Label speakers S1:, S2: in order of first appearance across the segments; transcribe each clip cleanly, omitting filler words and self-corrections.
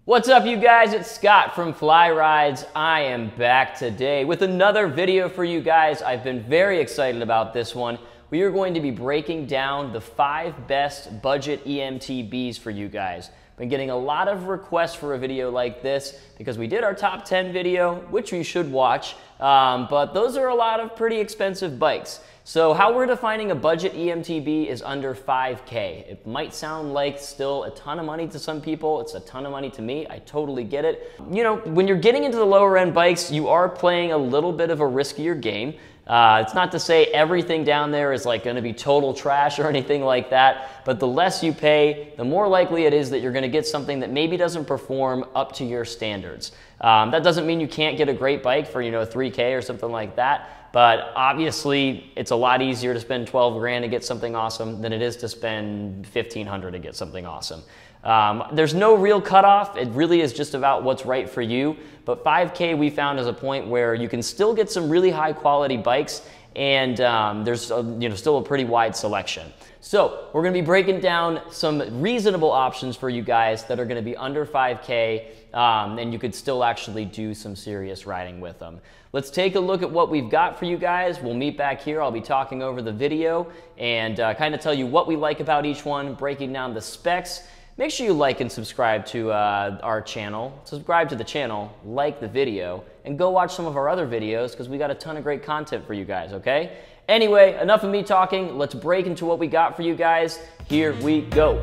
S1: What's up, you guys? It's Scott from Fly Rides. I am back today with another video for you guys. I've been very excited about this one. We are going to be breaking down the 5 best budget eMTBs for you guys. Been getting a lot of requests for a video like this because we did our top 10 video, which you should watch, but those are a lot of pretty expensive bikes. So how we're defining a budget eMTB is under 5K. It might sound like still a ton of money to some people. It's a ton of money to me. I totally get it. You know, when you're getting into the lower end bikes, you are playing a little bit of a riskier game. It's not to say everything down there is like going to be total trash or anything like that, but the less you pay, the more likely it is that you're going to get something that maybe doesn't perform up to your standards. That doesn't mean you can't get a great bike for, $3K or something like that. But obviously, it's a lot easier to spend 12 grand to get something awesome than it is to spend 1,500 to get something awesome. There's no real cutoff. It really is just about what's right for you. But 5K we found is a point where you can still get some really high quality bikes, and there's still a pretty wide selection. So we're going to be breaking down some reasonable options for you guys that are going to be under 5K, and you could still actually do some serious riding with them. Let's take a look at what we've got for you guys. We'll meet back here. I'll be talking over the video and kind of tell you what we like about each one, breaking down the specs. Make sure you like and subscribe to our channel. Subscribe to the channel, like the video, and go watch some of our other videos because we got a ton of great content for you guys, okay? Anyway, enough of me talking. Let's break into what we got for you guys. Here we go.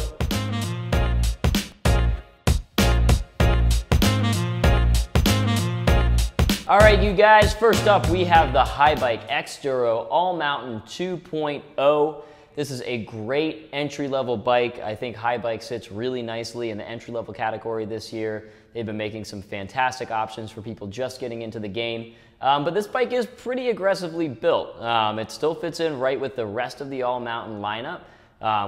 S1: All right, you guys, first up we have the Highbike Estero All-Mountain 2.0. This is a great entry-level bike. I think Highbike sits really nicely in the entry-level category this year. They've been making some fantastic options for people just getting into the game. But this bike is pretty aggressively built. It still fits in right with the rest of the all-mountain lineup,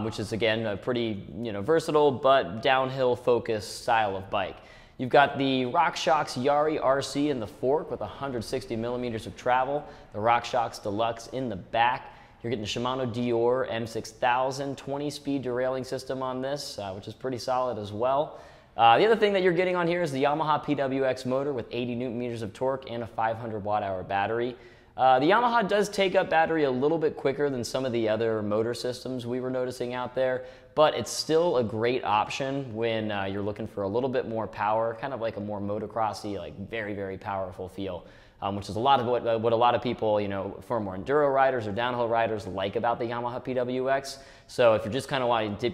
S1: which is, again, a pretty versatile but downhill-focused style of bike. You've got the RockShox Yari RC in the fork with 160 millimeters of travel, the RockShox Deluxe in the back. You're getting the Shimano Dior M6000 20-speed derailing system on this, which is pretty solid as well. The other thing that you're getting on here is the Yamaha PWX motor with 80 newton meters of torque and a 500 watt-hour battery. The Yamaha does take up battery a little bit quicker than some of the other motor systems we were noticing out there, but it's still a great option when you're looking for a little bit more power, kind of like a more motocrossy, like very, very powerful feel, which is a lot of what a lot of people, for more enduro riders or downhill riders like about the Yamaha PWX. So if you're just kind of wanting to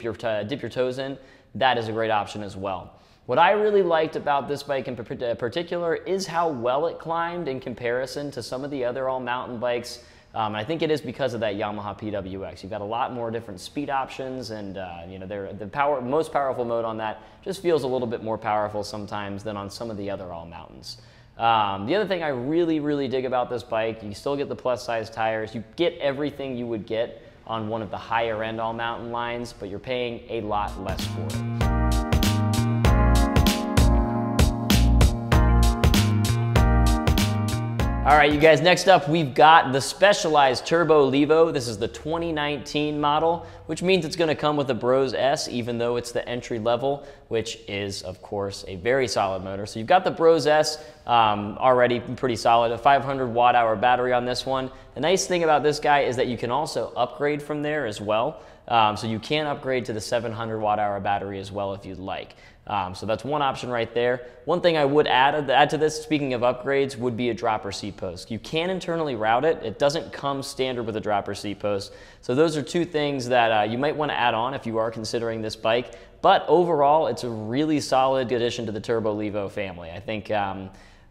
S1: dip your toes in, that is a great option as well. What I really liked about this bike in particular is how well it climbed in comparison to some of the other all-mountain bikes. And I think it is because of that Yamaha PWX. You've got a lot more different speed options, and the most powerful mode on that just feels a little bit more powerful sometimes than on some of the other all-mountains. The other thing I really, really dig about this bike, you still get the plus-size tires. You get everything you would get on one of the higher-end all-mountain lines, but you're paying a lot less for it. All right, you guys, next up we've got the Specialized Turbo Levo. This is the 2019 model, which means it's going to come with a Bros S, even though it's the entry level, which is, of course, a very solid motor. So you've got the Bros S, already pretty solid, a 500 watt-hour battery on this one. The nice thing about this guy is that you can also upgrade from there as well. So you can upgrade to the 700 watt-hour battery as well if you'd like. So that's one option right there. One thing I would add to this, speaking of upgrades, would be a dropper seat post. You can internally route it. It doesn't come standard with a dropper seat post. So those are two things that you might want to add on if you are considering this bike. But overall, it's a really solid addition to the Turbo Levo family. I think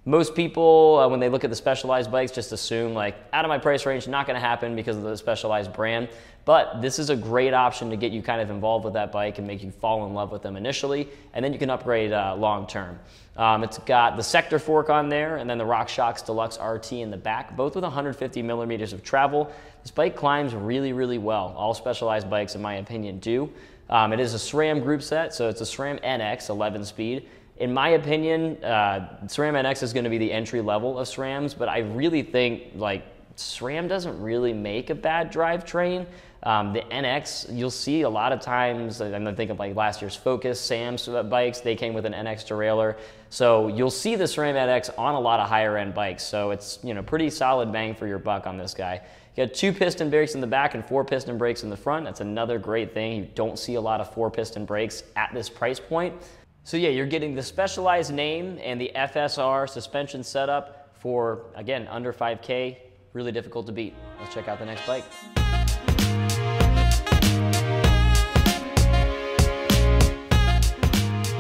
S1: most people, when they look at the Specialized bikes, just assume, like, out of my price range, not going to happen because of the Specialized brand. But this is a great option to get you kind of involved with that bike and make you fall in love with them initially, and then you can upgrade long term. It's got the Sector fork on there, and then the RockShox Deluxe RT in the back, both with 150 millimeters of travel. This bike climbs really, really well. All Specialized bikes, in my opinion, do. It is a SRAM group set, so it's a SRAM NX 11-speed. In my opinion, SRAM NX is going to be the entry level of SRAMs, but I really think, like, SRAM doesn't really make a bad drivetrain. The NX, you'll see a lot of times, I'm thinking like last year's Focus, Sam's bikes, they came with an NX derailleur. So you'll see the SRAM NX on a lot of higher end bikes. So it's, you know, pretty solid bang for your buck on this guy. You got 2 piston brakes in the back and 4 piston brakes in the front. That's another great thing. You don't see a lot of 4 piston brakes at this price point. So yeah, you're getting the specialized name and the FSR suspension setup for, again, under 5K. Really difficult to beat. Let's check out the next bike.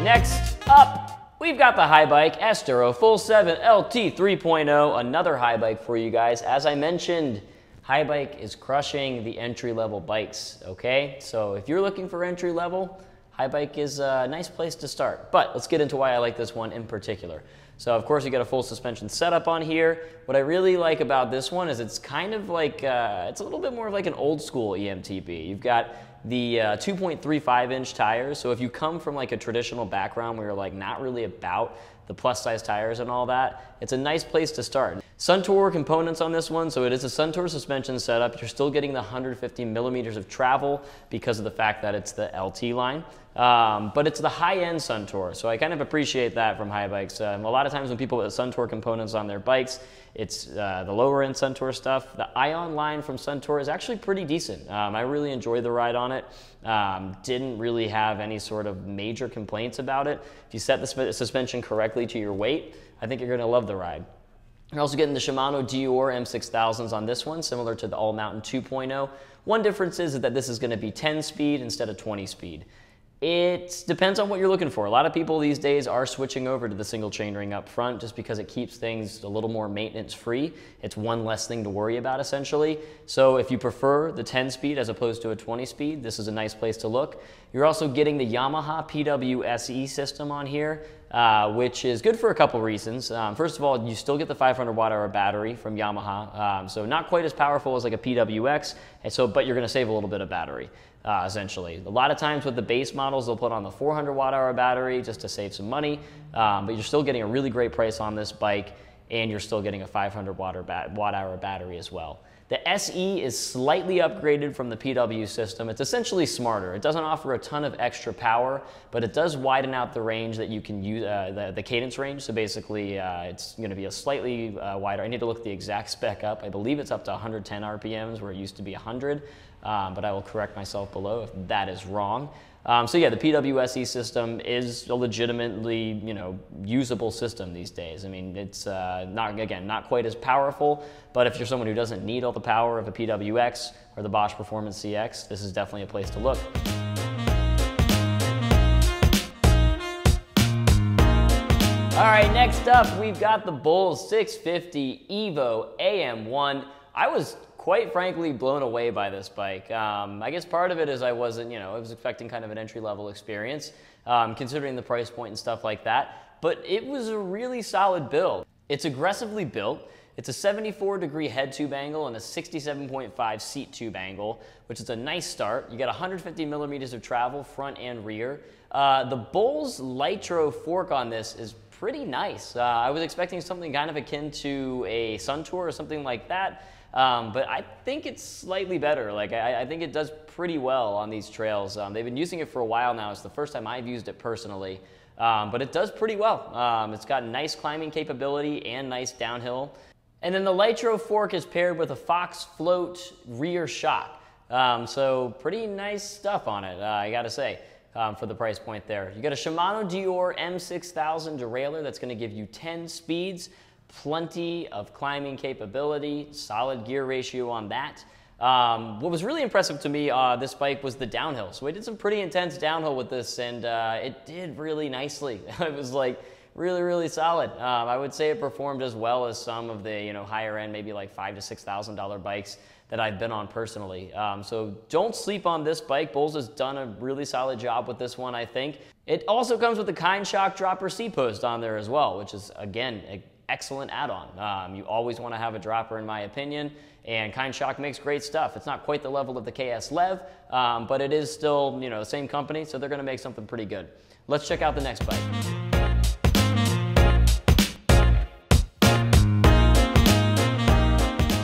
S1: Next up, we've got the Highbike Estero Full 7 LT 3.0, another high bike for you guys. As I mentioned, Highbike is crushing the entry-level bikes, okay? So if you're looking for entry-level, Highbike is a nice place to start. But let's get into why I like this one in particular. So of course you get a full suspension setup on here. What I really like about this one is it's kind of like, it's a little bit more of like an old school eMTB. You've got the 2.35 inch tires. So if you come from like a traditional background where you're like not really about the plus size tires and all that, it's a nice place to start. Suntour components on this one, so it is a Suntour suspension setup. You're still getting the 150 millimeters of travel because of the fact that it's the LT line. But it's the high-end Suntour, so I kind of appreciate that from Highbikes. A lot of times when people put Suntour components on their bikes, it's the lower-end Suntour stuff. The Ion line from Suntour is actually pretty decent. I really enjoyed the ride on it. Didn't really have any sort of major complaints about it. If you set the suspension correctly to your weight, I think you're going to love the ride. You're also getting the Shimano Dior M6000s on this one, similar to the All Mountain 2.0. One difference is that this is going to be 10 speed instead of 20 speed. It depends on what you're looking for. A lot of people these days are switching over to the single chainring up front just because it keeps things a little more maintenance free. It's one less thing to worry about essentially. So if you prefer the 10 speed as opposed to a 20 speed, this is a nice place to look. You're also getting the Yamaha PWSE system on here, which is good for a couple reasons. First of all, you still get the 500 watt-hour battery from Yamaha, so not quite as powerful as like a PWX, but you're going to save a little bit of battery. Essentially. A lot of times with the base models, they'll put on the 400 watt-hour battery just to save some money, but you're still getting a really great price on this bike, and you're still getting a 500 watt-hour battery as well. The SE is slightly upgraded from the PW system. It's essentially smarter. It doesn't offer a ton of extra power, but it does widen out the range that you can use, the cadence range. So basically, it's going to be a slightly wider. I need to look the exact spec up. I believe it's up to 110 RPMs where it used to be 100. But I will correct myself below if that is wrong. So yeah, the PWSE system is a legitimately, you know, usable system these days. I mean, it's not quite as powerful, but if you're someone who doesn't need all the power of a PWX or the Bosch Performance CX, this is definitely a place to look. All right, next up, we've got the Bulls 650 Evo AM1. I was quite frankly blown away by this bike. I guess part of it is I wasn't, you know, I was expecting kind of an entry-level experience, considering the price point and stuff like that, but it was a really solid build. It's aggressively built. It's a 74-degree head tube angle and a 67.5 seat tube angle, which is a nice start. You got 150 millimeters of travel, front and rear. The Bulls Litro fork on this is pretty nice. I was expecting something kind of akin to a Suntour or something like that. But I think it's slightly better. Like I think it does pretty well on these trails. They've been using it for a while now. It's the first time I've used it personally, but it does pretty well. It's got nice climbing capability and nice downhill. And then the Litro fork is paired with a Fox float rear shock. So pretty nice stuff on it, I gotta say, for the price point there. You got a Shimano Dior M6000 derailleur that's gonna give you 10 speeds. Plenty of climbing capability, solid gear ratio on that. What was really impressive to me, this bike was the downhill. So I did some pretty intense downhill with this, and it did really nicely. It was like really, really solid. I would say it performed as well as some of the, you know, higher end, maybe like $5,000 to $6,000 bikes that I've been on personally. So don't sleep on this bike. Bulls has done a really solid job with this one, I think. It also comes with the Kind Shock dropper C-post on there as well, which is, again, excellent add-on. You always want to have a dropper in my opinion, and Kind Shock makes great stuff. It's not quite the level of the KS Lev, but it is still, you know, the same company, so they're going to make something pretty good. Let's check out the next bike.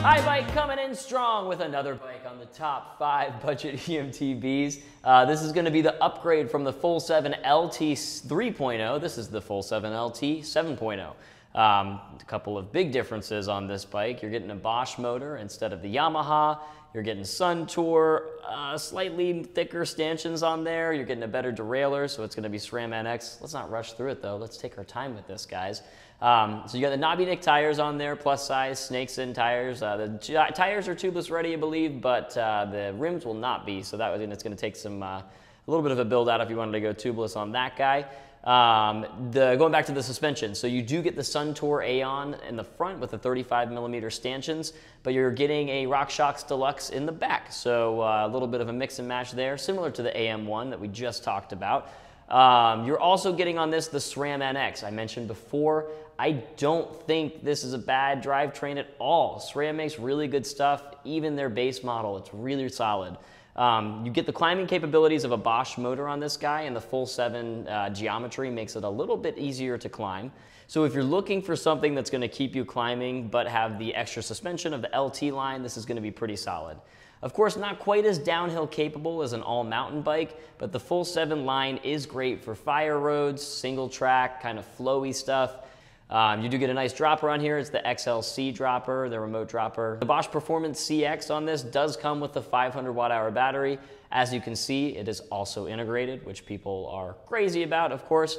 S1: Highbike coming in strong with another bike on the top 5 budget eMTBs. This is going to be the upgrade from the Full 7 LT 3.0. This is the Full 7 LT 7.0. A couple of big differences on this bike. You're getting a Bosch motor instead of the Yamaha. You're getting Sun Tour, slightly thicker stanchions on there. You're getting a better derailleur, so it's going to be SRAM NX. Let's not rush through it though. Let's take our time with this, guys. So you got the knobby nick tires on there, plus size, snakes in tires. The tires are tubeless ready, I believe, but the rims will not be. So that it's going to take some a little bit of a build out if you wanted to go tubeless on that guy. Going back to the suspension, so you do get the Sun Tour Aeon in the front with the 35mm stanchions, but you're getting a RockShox Deluxe in the back. So a little bit of a mix and match there, similar to the AM1 that we just talked about. You're also getting on this the SRAM NX. I mentioned before, I don't think this is a bad drivetrain at all. SRAM makes really good stuff, even their base model, it's really solid. You get the climbing capabilities of a Bosch motor on this guy, and the Full 7 geometry makes it a little bit easier to climb. So if you're looking for something that's going to keep you climbing but have the extra suspension of the LT line, this is going to be pretty solid. Of course, not quite as downhill capable as an all-mountain bike, but the Full 7 line is great for fire roads, single track, kind of flowy stuff. You do get a nice dropper on here. It's the XLC dropper, the remote dropper. The Bosch Performance CX on this does come with the 500 watt-hour battery. As you can see, it is also integrated, which people are crazy about, of course.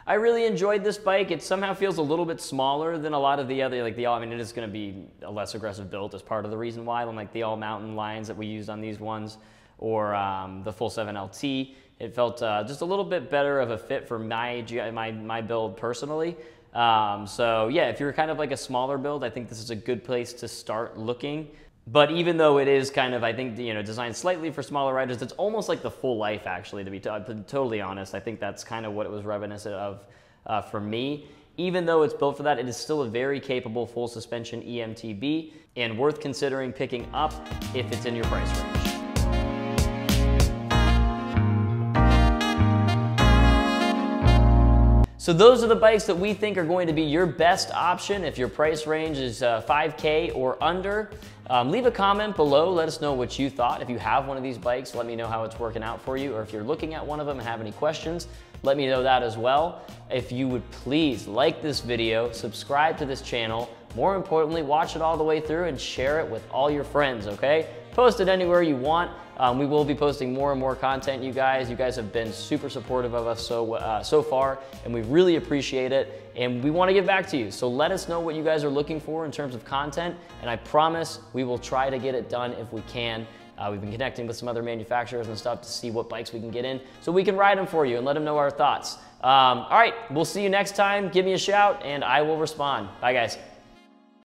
S1: I really enjoyed this bike. It somehow feels a little bit smaller than a lot of the other, I mean, it is going to be a less aggressive build as part of the reason why, unlike the all-mountain lines that we used on these ones, or the Full 7 LT. It felt just a little bit better of a fit for my build personally. So yeah, if you're kind of like a smaller build, I think this is a good place to start looking. But even though it is kind of, I think, designed slightly for smaller riders, it's almost like the Full Life, actually, to be totally honest. I think that's kind of what it was reminiscent of for me. Even though it's built for that, it is still a very capable full suspension eMTB and worth considering picking up if it's in your price range. So those are the bikes that we think are going to be your best option if your price range is 5K or under. Leave a comment below, let us know what you thought. If you have one of these bikes, let me know how it's working out for you, or if you're looking at one of them and have any questions, let me know that as well. If you would please like this video, subscribe to this channel, more importantly, watch it all the way through and share it with all your friends, okay? Post it anywhere you want. We will be posting more and more content, you guys. You guys have been super supportive of us so far, and we really appreciate it, and we want to give back to you. So let us know what you guys are looking for in terms of content, and I promise we will try to get it done if we can. We've been connecting with some other manufacturers and stuff to see what bikes we can get in so we can ride them for you and let them know our thoughts. All right, we'll see you next time. Give me a shout, and I will respond. Bye, guys.